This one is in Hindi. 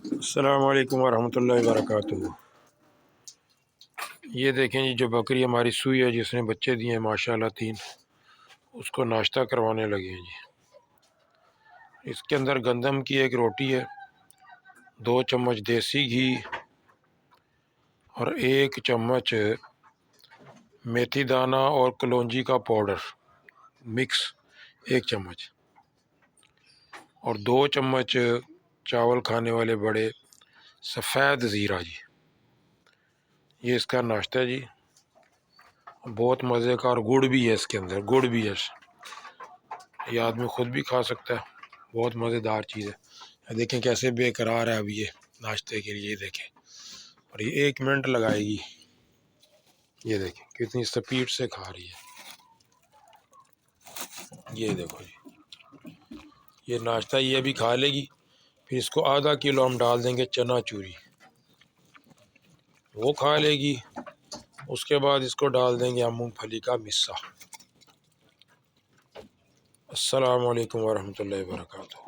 अस्सलाम वालेकुम वरहमतुल्लाहि वबरकातुहू। ये देखें जी, जो बकरी हमारी सुई है जिसने बच्चे दिए हैं माशाल्लाह 3, उसको नाश्ता करवाने लगे हैं जी। इसके अंदर गंदम की एक रोटी है, 2 चम्मच देसी घी और 1 चम्मच मेथी दाना और कलौंजी का पाउडर मिक्स 1 चम्मच, और 2 चम्मच चावल खाने वाले बड़े सफ़ेद ज़ीरा जी। ये इसका नाश्ता है जी, बहुत मज़े का। और गुड़ भी है इसके अंदर, गुड़ भी है। ये आदमी ख़ुद भी खा सकता है, बहुत मज़ेदार चीज़ है। देखें कैसे बेकरार है अभी ये नाश्ते के लिए, देखें। और ये 1 मिनट लगाएगी, ये देखें कितनी स्पीड से खा रही है। ये देखो जी, ये नाश्ता ये भी खा लेगी। फिर इसको आधा किलो हम डाल देंगे चना चूरी, वो खा लेगी। उसके बाद इसको डाल देंगे हम मूँगफली का मिस्सा। अस्सलाम वालेकुम वरहमतुल्लाहि वबरकातुहू।